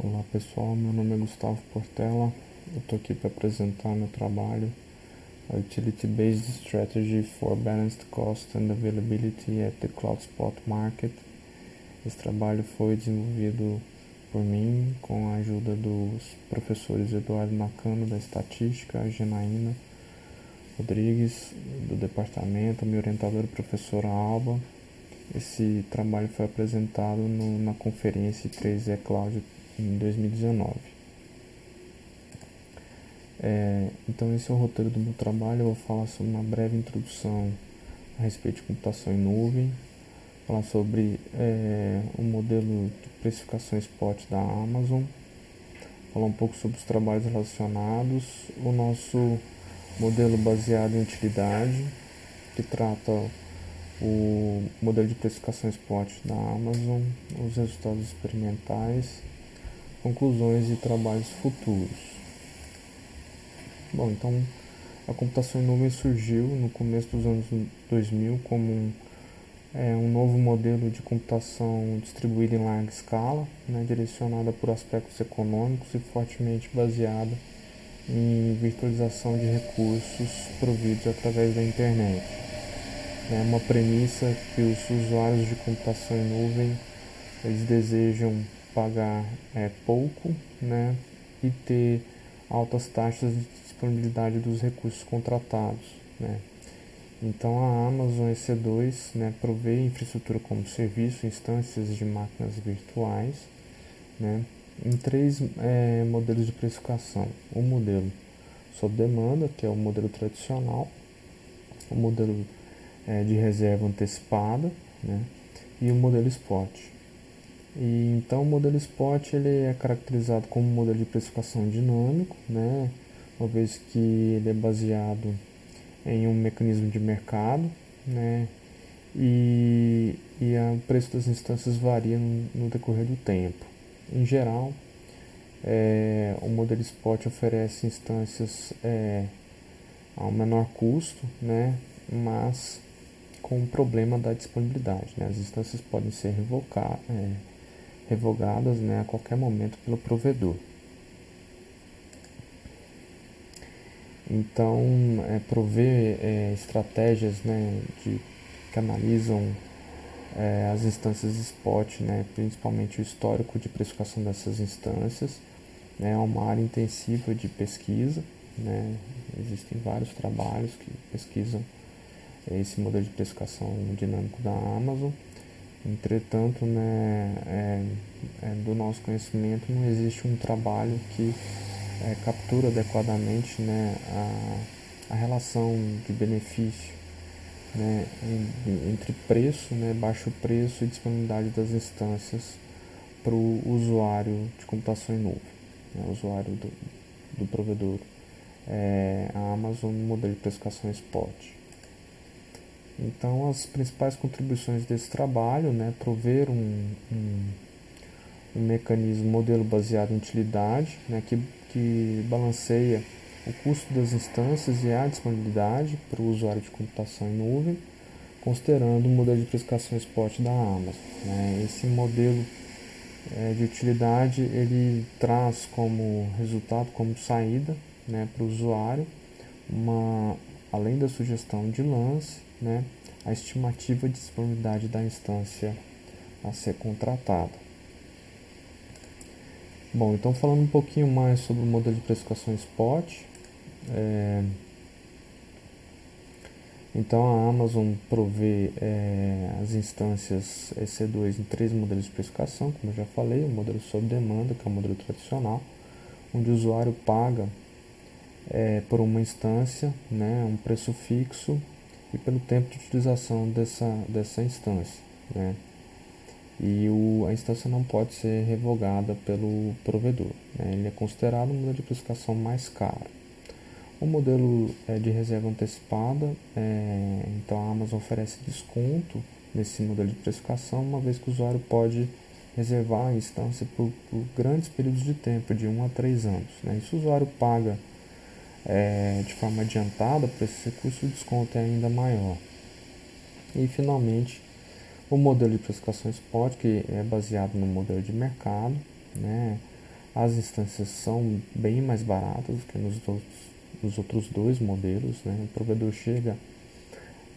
Olá pessoal, meu nome é Gustavo Portela. Eu estou aqui para apresentar meu trabalho, a Utility Based Strategy for Balanced Cost and Availability at the Cloud Spot Market. Esse trabalho foi desenvolvido por mim com a ajuda dos professores Eduardo Nakano da Estatística, Janaína Rodrigues do departamento, minha orientadora professora Alba. Esse trabalho foi apresentado na conferência 3E Cloud em 2019. Então esse é o roteiro do meu trabalho. Eu vou falar sobre uma breve introdução a respeito de computação em nuvem, falar sobre o modelo de precificação spot da Amazon, falar um pouco sobre os trabalhos relacionados, o nosso modelo baseado em utilidade, que trata o modelo de precificação spot da Amazon, os resultados experimentais, conclusões e trabalhos futuros. Bom, então a computação em nuvem surgiu no começo dos anos 2000 como um novo modelo de computação distribuída em larga escala, direcionada por aspectos econômicos e fortemente baseada em virtualização de recursos providos através da internet. É uma premissa que os usuários de computação em nuvem eles desejam pagar pouco, e ter altas taxas de disponibilidade dos recursos contratados. Então a Amazon EC2 provê infraestrutura como serviço, instâncias de máquinas virtuais, em três modelos de precificação. O modelo sob demanda, que é o modelo tradicional, o modelo de reserva antecipada, e o modelo spot. E então o modelo spot ele é caracterizado como um modelo de precificação dinâmico, uma vez que ele é baseado em um mecanismo de mercado, e o preço das instâncias varia no decorrer do tempo. Em geral, o modelo spot oferece instâncias a um menor custo, mas com o problema da disponibilidade. As instâncias podem ser revogadas a qualquer momento pelo provedor. Então, prover estratégias que analisam as instâncias spot, principalmente o histórico de precificação dessas instâncias, é uma área intensiva de pesquisa. Existem vários trabalhos que pesquisam esse modelo de precificação dinâmico da Amazon. Entretanto, do nosso conhecimento, não existe um trabalho que captura adequadamente a relação de benefício entre preço, baixo preço e disponibilidade das instâncias para o usuário de computação em nuvem, o usuário do provedor, a Amazon no modelo de precificação spot. Então, as principais contribuições desse trabalho, prover um mecanismo, modelo baseado em utilidade, que balanceia o custo das instâncias e a disponibilidade para o usuário de computação em nuvem, considerando o modelo de precificação spot da Amazon. Esse modelo de utilidade ele traz como resultado, como saída para o usuário, além da sugestão de lance, a estimativa de disponibilidade da instância a ser contratada. Bom, então falando um pouquinho mais sobre o modelo de precificação spot, então a Amazon provê as instâncias EC2 em três modelos de precificação, como eu já falei: o modelo sob demanda, que é o modelo tradicional, onde o usuário paga por uma instância um preço fixo e pelo tempo de utilização dessa instância. E a instância não pode ser revogada pelo provedor. Ele é considerado um modelo de precificação mais caro. O modelo de reserva antecipada, então a Amazon oferece desconto nesse modelo de precificação, uma vez que o usuário pode reservar a instância por grandes períodos de tempo, de 1 a 3 anos. E se o usuário paga de forma adiantada por esse recurso, o desconto é ainda maior. E finalmente, o modelo de precificação spot, que é baseado no modelo de mercado, As instâncias são bem mais baratas do que nos outros dois modelos, né? O provedor chega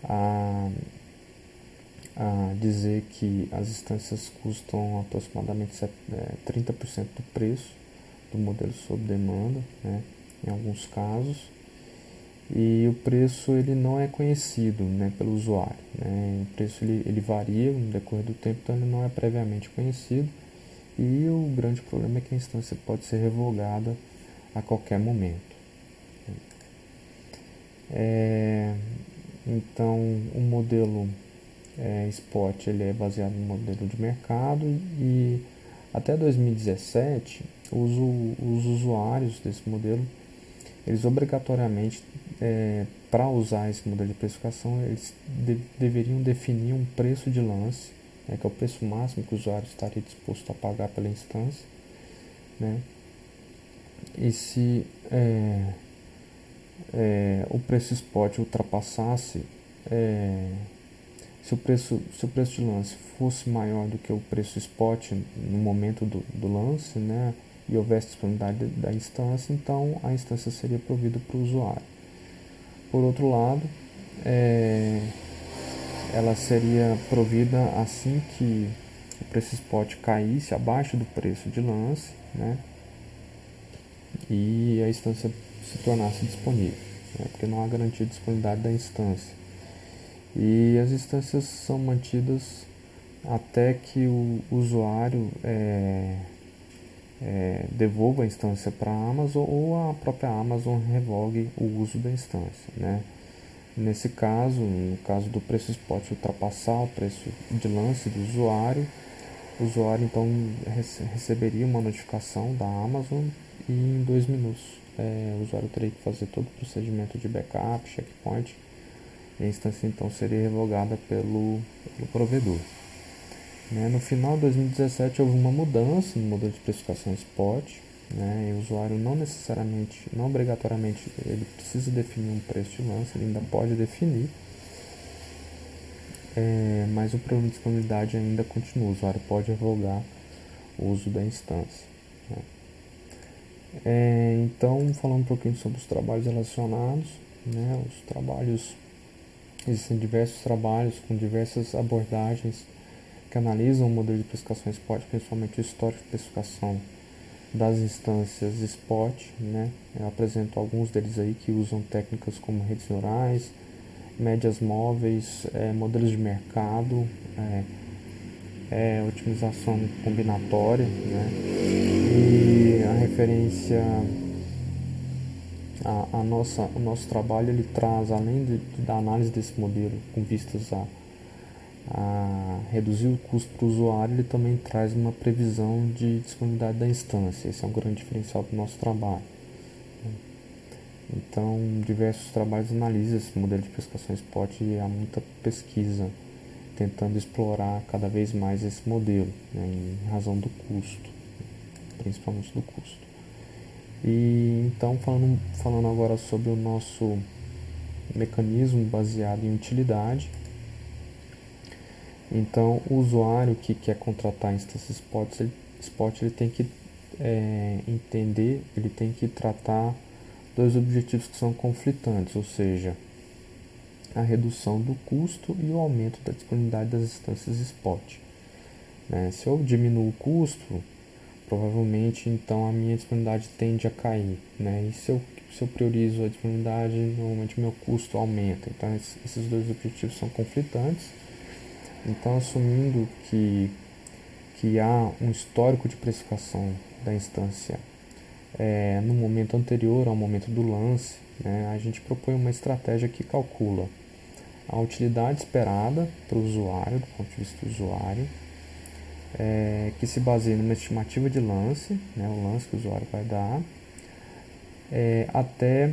a dizer que as instâncias custam aproximadamente 30% do preço do modelo sob demanda, né, em alguns casos, e o preço ele não é conhecido, né, pelo usuário, né, o preço ele varia no decorrer do tempo, então ele não é previamente conhecido, e o grande problema é que a instância pode ser revogada a qualquer momento. Então o modelo Spot ele é baseado no modelo de mercado e até 2017 os usuários desse modelo eles obrigatoriamente para usar esse modelo de precificação eles deveriam definir um preço de lance, né, que é o preço máximo que o usuário estaria disposto a pagar pela instância, né? E se o preço spot ultrapassasse se o preço de lance fosse maior do que o preço spot no momento do lance, né, e houvesse disponibilidade da instância, então a instância seria provida para o usuário. Por outro lado, ela seria provida assim que o preço spot caísse abaixo do preço de lance, né, e a instância se tornasse disponível, né, porque não há garantia de disponibilidade da instância. E as instâncias são mantidas até que o usuário devolva a instância para a Amazon ou a própria Amazon revogue o uso da instância, né? Nesse caso, no caso do preço spot ultrapassar o preço de lance do usuário, o usuário então receberia uma notificação da Amazon e em 2 minutos o usuário teria que fazer todo o procedimento de backup, checkpoint, e a instância então seria revogada pelo provedor. No final de 2017 houve uma mudança no modelo de precificação spot, né, e o usuário não obrigatoriamente, ele precisa definir um preço de lance, ele ainda pode definir, mas o problema de disponibilidade ainda continua, o usuário pode revogar o uso da instância, né. Então, falando um pouquinho sobre os trabalhos relacionados, né, existem diversos trabalhos com diversas abordagens que analisam o modelo de precificação spot, principalmente o histórico de precificação das instâncias spot, né? Eu apresento alguns deles aí que usam técnicas como redes neurais, médias móveis, modelos de mercado, otimização combinatória, né? E a referência o nosso trabalho ele traz, além da análise desse modelo com vistas a reduzir o custo para o usuário, ele também traz uma previsão de disponibilidade da instância. Esse é um grande diferencial do nosso trabalho. Então, diversos trabalhos analisam esse modelo de precificação spot e há muita pesquisa tentando explorar cada vez mais esse modelo, né, em razão do custo, principalmente do custo. E então, falando agora sobre o nosso mecanismo baseado em utilidade. Então, o usuário que quer contratar instâncias spot ele tem que entender, ele tem que tratar dois objetivos que são conflitantes, ou seja, a redução do custo e o aumento da disponibilidade das instâncias spot. Se eu diminuo o custo, provavelmente então a minha disponibilidade tende a cair, né? E se eu priorizo a disponibilidade, normalmente meu custo aumenta. Então esses dois objetivos são conflitantes. Então, assumindo que há um histórico de precificação da instância no momento anterior ao momento do lance, né, a gente propõe uma estratégia que calcula a utilidade esperada para o usuário, do ponto de vista do usuário, que se baseia numa estimativa de lance, né, o lance que o usuário vai dar, até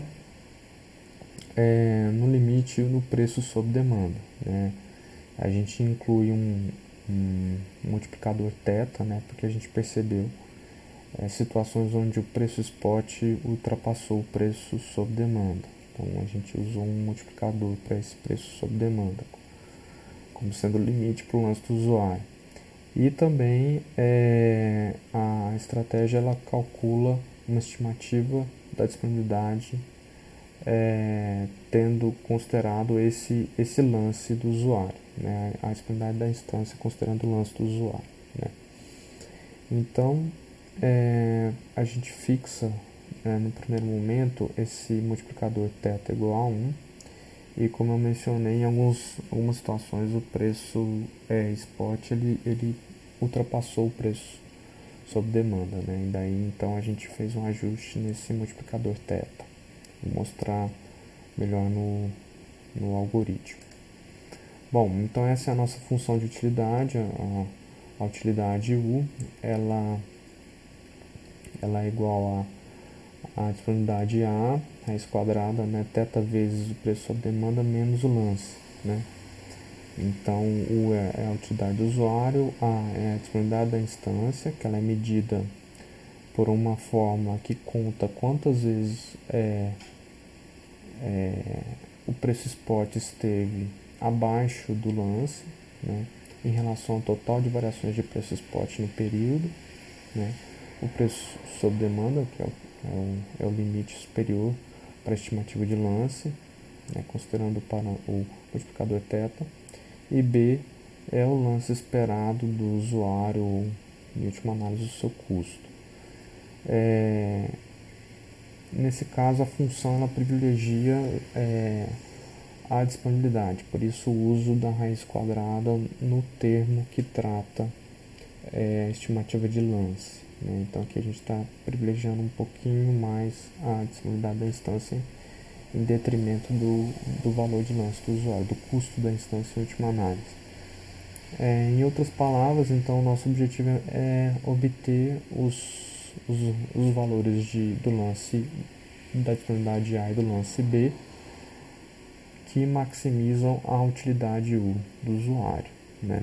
no limite no preço sob demanda, né. A gente inclui um multiplicador θ, né, porque a gente percebeu situações onde o preço spot ultrapassou o preço sob demanda. Então a gente usou um multiplicador para esse preço sob demanda, como sendo o limite para o lance do usuário. E também a a estratégia ela calcula uma estimativa da disponibilidade tendo considerado esse lance do usuário, né? A disponibilidade da instância considerando o lance do usuário, né? Então, a gente fixa, no primeiro momento esse multiplicador θ igual a 1 e, como eu mencionei, em algumas situações o preço spot ele ultrapassou o preço sob demanda, né? E daí então a gente fez um ajuste nesse multiplicador θ. Vou mostrar melhor no algoritmo. Bom, então essa é a nossa função de utilidade. A utilidade U ela é igual a disponibilidade A, raiz quadrada, né, θ vezes o preço sob demanda menos o lance, né? Então, U é a utilidade do usuário, A é a disponibilidade da instância, que ela é medida por uma forma que conta quantas vezes o preço spot esteve abaixo do lance, né, em relação ao total de variações de preço spot no período, né, o preço sob demanda, que é o limite superior para a estimativa de lance, né, considerando o multiplicador θ, e B é o lance esperado do usuário, ou, em última análise, o seu custo. Nesse caso, a função ela privilegia a disponibilidade, por isso o uso da raiz quadrada no termo que trata a estimativa de lance, né? Então aqui a gente está privilegiando um pouquinho mais a disponibilidade da instância em detrimento do valor de lance do usuário, do custo da instância em última análise. Em outras palavras, então, o nosso objetivo é obter os valores do lance da disponibilidade A e do lance B que maximizam a utilidade U do usuário, né?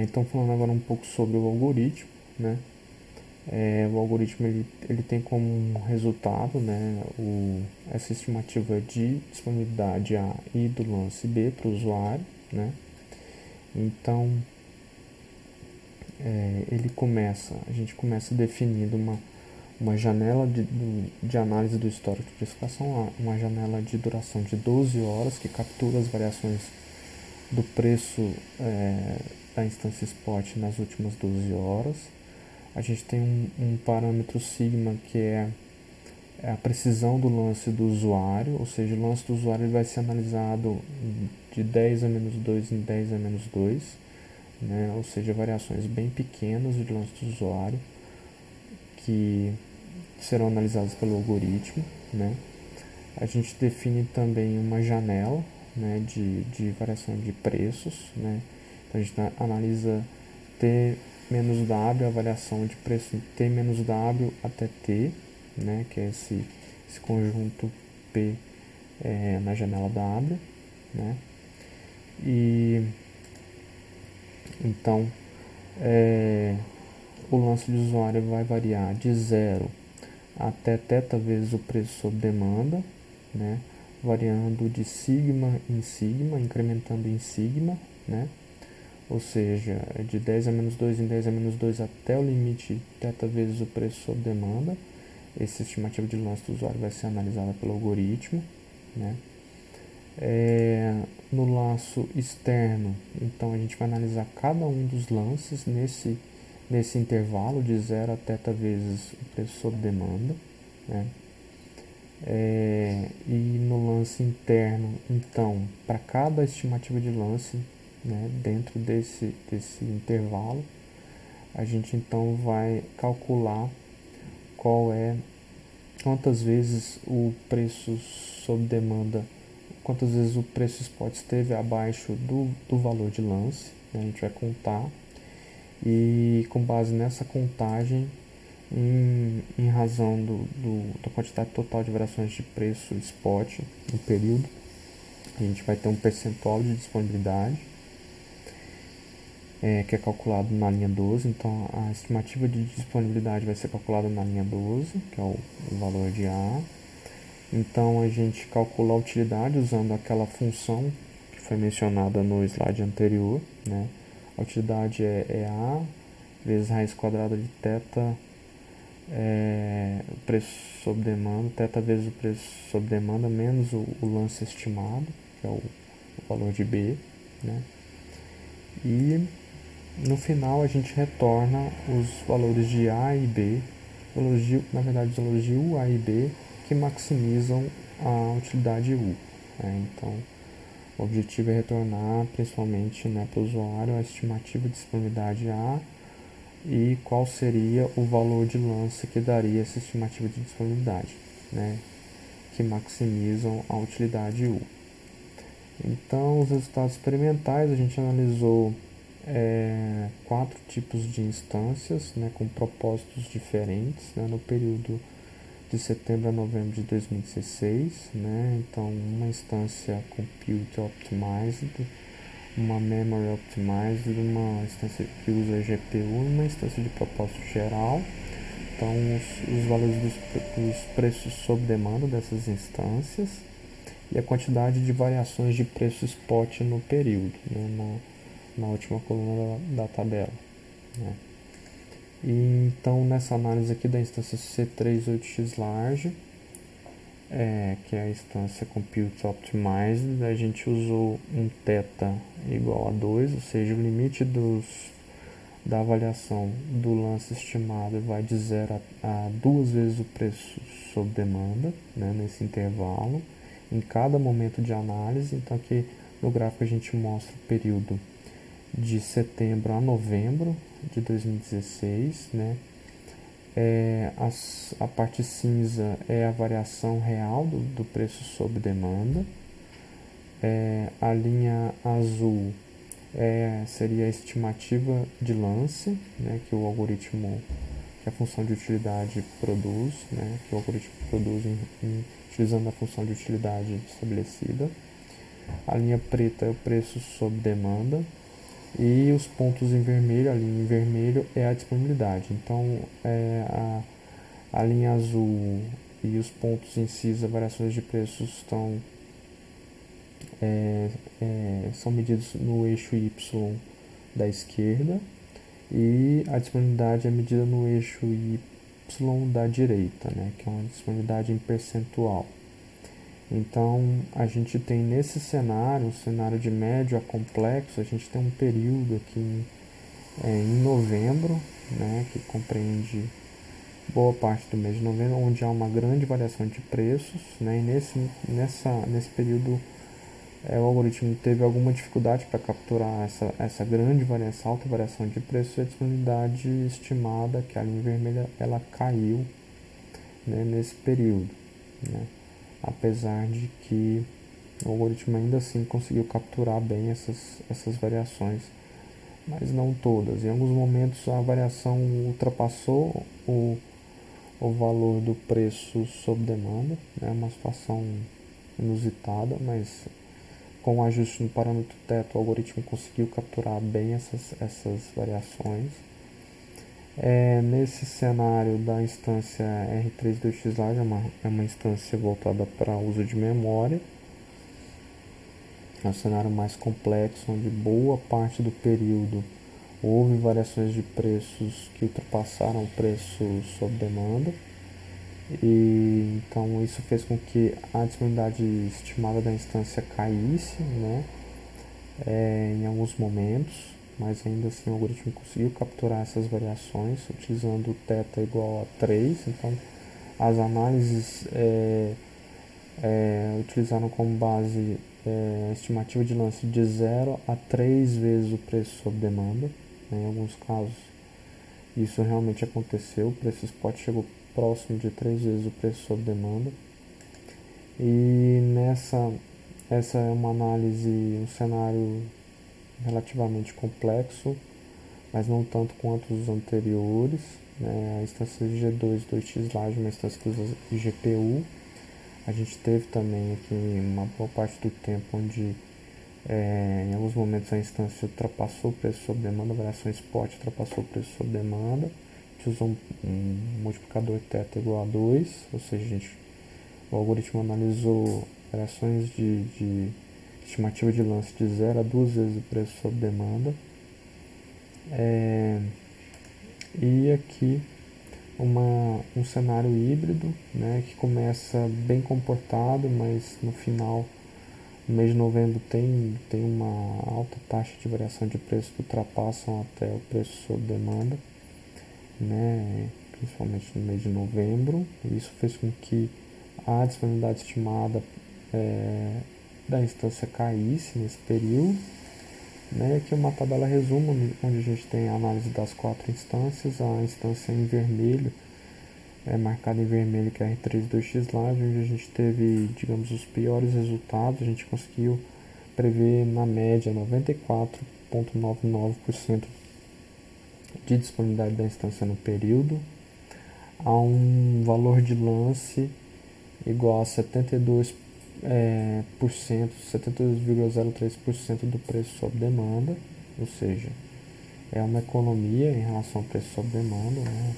Então, falando agora um pouco sobre o algoritmo, né? O algoritmo ele tem como resultado, né, essa estimativa de disponibilidade A e do lance B para o usuário, né? Então, a gente começa definindo uma janela de análise do histórico de precificação, uma janela de duração de 12 horas que captura as variações do preço da instância spot nas últimas 12 horas. A gente tem um parâmetro sigma que é a precisão do lance do usuário, ou seja, o lance do usuário ele vai ser analisado de 10 a menos 2 em 10 a menos 2, né? Ou seja, variações bem pequenas de lance do usuário que serão analisadas pelo algoritmo, né? A gente define também uma janela, né, de variação de preços, né? Então a gente analisa T menos W, a variação de preço T menos W até T, né, que é esse conjunto P na janela W, né? E então o lance de usuário vai variar de 0 até θ vezes o preço sob demanda, né, variando de sigma em sigma, incrementando em sigma, né? Ou seja, de 10 a menos 2 em 10 a menos 2 até o limite θ vezes o preço sob demanda. Essa estimativa de lance do usuário vai ser analisada pelo algoritmo, né? No laço externo, então a gente vai analisar cada um dos lances nesse intervalo de 0 a θ vezes o preço sob demanda, né? E no lance interno, então, para cada estimativa de lance, né, dentro desse intervalo, a gente então vai calcular quantas vezes o preço sob demanda, quantas vezes o preço spot esteve abaixo do valor de lance, né? A gente vai contar e, com base nessa contagem, em razão da quantidade total de variações de preço spot no período, a gente vai ter um percentual de disponibilidade que é calculado na linha 12. Então a estimativa de disponibilidade vai ser calculada na linha 12, que é o valor de A. Então a gente calcula a utilidade usando aquela função que foi mencionada no slide anterior, né? a utilidade é A vezes raiz quadrada de θ, o preço sob demanda, θ vezes o preço sob demanda menos o lance estimado, que é o valor de B, né? E no final a gente retorna os valores de A e B, na verdade os valores de U, A e B, que maximizam a utilidade U, né? Então o objetivo é retornar principalmente, né, para o usuário a estimativa de disponibilidade A e qual seria o valor de lance que daria essa estimativa de disponibilidade, né, que maximizam a utilidade U. Então, os resultados experimentais, a gente analisou 4 tipos de instâncias, né, com propósitos diferentes, né, no período de setembro a novembro de 2016, né, então uma instância Compute Optimized, uma Memory Optimized, uma instância que usa GPU e uma instância de propósito geral. Então, os valores dos preços sob demanda dessas instâncias e a quantidade de variações de preço spot no período, né, na última coluna da tabela, né. E, então, nessa análise aqui da instância C38X Large, que é a instância Compute Optimized, a gente usou um θ igual a 2, ou seja, o limite da avaliação do lance estimado vai de 0 a 2 vezes o preço sob demanda, né, nesse intervalo, em cada momento de análise. Então aqui no gráfico a gente mostra o período de setembro a novembro de 2016, né? A parte cinza é a variação real do preço sob demanda. A linha azul seria a estimativa de lance, né, que o algoritmo, que a função de utilidade produz, né, que o algoritmo produz utilizando a função de utilidade estabelecida. A linha preta é o preço sob demanda. E os pontos em vermelho, a linha em vermelho é a disponibilidade. Então, a linha azul e os pontos em cinza, variações de preços, são medidos no eixo Y da esquerda, e a disponibilidade é medida no eixo Y da direita, né, que é uma disponibilidade em percentual. Então, a gente tem nesse cenário, um cenário de médio a complexo, a gente tem um período aqui em novembro, né, que compreende boa parte do mês de novembro, onde há uma grande variação de preços, né, e nesse período o algoritmo teve alguma dificuldade para capturar essa grande variação, alta variação de preços, e a disponibilidade estimada, que é a linha vermelha, ela caiu, né, nesse período, né, apesar de que o algoritmo ainda assim conseguiu capturar bem essas variações, mas não todas. Em alguns momentos a variação ultrapassou o valor do preço sob demanda, né, uma situação inusitada, mas com o ajuste no parâmetro θ, o algoritmo conseguiu capturar bem essas variações. Nesse cenário da instância R32X Large, é uma instância voltada para uso de memória. É um cenário mais complexo, onde boa parte do período houve variações de preços que ultrapassaram o preço sob demanda. E então isso fez com que a disponibilidade estimada da instância caísse, né, em alguns momentos, mas ainda assim o algoritmo conseguiu capturar essas variações utilizando o θ igual a 3. Então as análises utilizaram como base a estimativa de lance de 0 a 3 vezes o preço sob demanda, né, em alguns casos isso realmente aconteceu, o preço spot chegou próximo de 3 vezes o preço sob demanda. E essa é uma análise, um cenário relativamente complexo, mas não tanto quanto os anteriores, né? A instância G2 2x Large, uma instância que usa GPU. A gente teve também aqui uma boa parte do tempo onde em alguns momentos a instância ultrapassou o preço sob demanda, a variação spot ultrapassou o preço sob demanda. A gente usou um multiplicador θ igual a 2, ou seja, o algoritmo analisou variações de estimativa de lance de 0 a 2 vezes o preço sob demanda. E aqui um cenário híbrido, né, que começa bem comportado, mas no final, no mês de novembro, tem uma alta taxa de variação de preço que ultrapassam até o preço sob demanda, né, principalmente no mês de novembro. Isso fez com que a disponibilidade estimada da instância caísse nesse período, né, que é uma tabela resumo onde a gente tem a análise das 4 instâncias. A instância em vermelho marcada em vermelho, que é a R32X Live, onde a gente teve, digamos, os piores resultados. A gente conseguiu prever na média 94,99% de disponibilidade da instância no período, a um valor de lance igual a 72,03% do preço sob demanda, ou seja, é uma economia em relação ao preço sob demanda, né?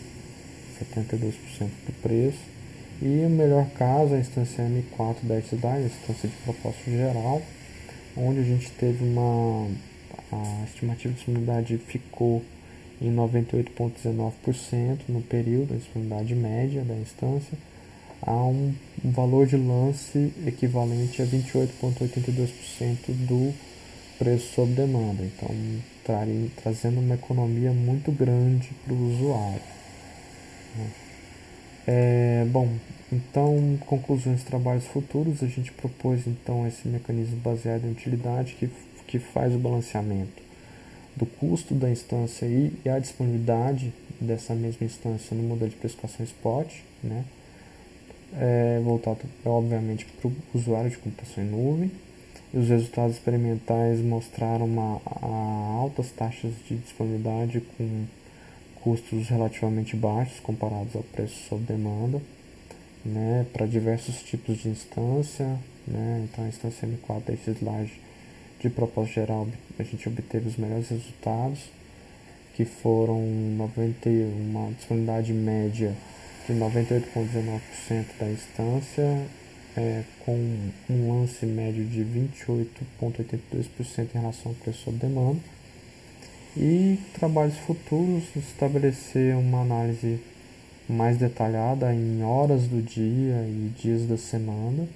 72% do preço. E o melhor caso, a instância M4 da Xdai, a instância de propósito geral, onde a gente teve a estimativa de disponibilidade ficou em 98,19% no período, a disponibilidade média da instância, a um valor de lance equivalente a 28,82% do preço sob demanda. Então, trazendo uma economia muito grande para o usuário. Bom, então, conclusões de trabalhos futuros, a gente propôs então esse mecanismo baseado em utilidade que faz o balanceamento do custo da instância e a disponibilidade dessa mesma instância no modelo de precificação spot, né? Voltado obviamente para o usuário de computação em nuvem. E os resultados experimentais mostraram altas taxas de disponibilidade com custos relativamente baixos comparados ao preço sob demanda, né, para diversos tipos de instância, né. Então a instância M4 da Xlarge de propósito geral a gente obteve os melhores resultados, que foram uma disponibilidade média de 98,19% da instância, com um lance médio de 28,82% em relação ao preço sob demanda. E trabalhos futuros, estabelecer uma análise mais detalhada em horas do dia e dias da semana,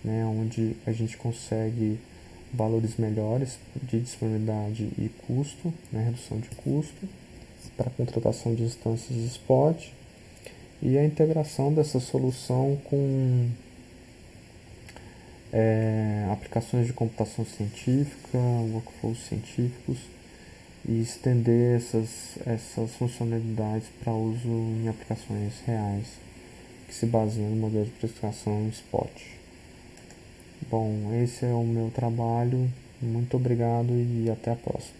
né, onde a gente consegue valores melhores de disponibilidade e custo, né, redução de custo, para a contratação de instâncias spot, e a integração dessa solução com aplicações de computação científica, workflows científicos, e estender essas funcionalidades para uso em aplicações reais que se baseiam no modelo de precificação spot. Bom, esse é o meu trabalho. Muito obrigado e até a próxima.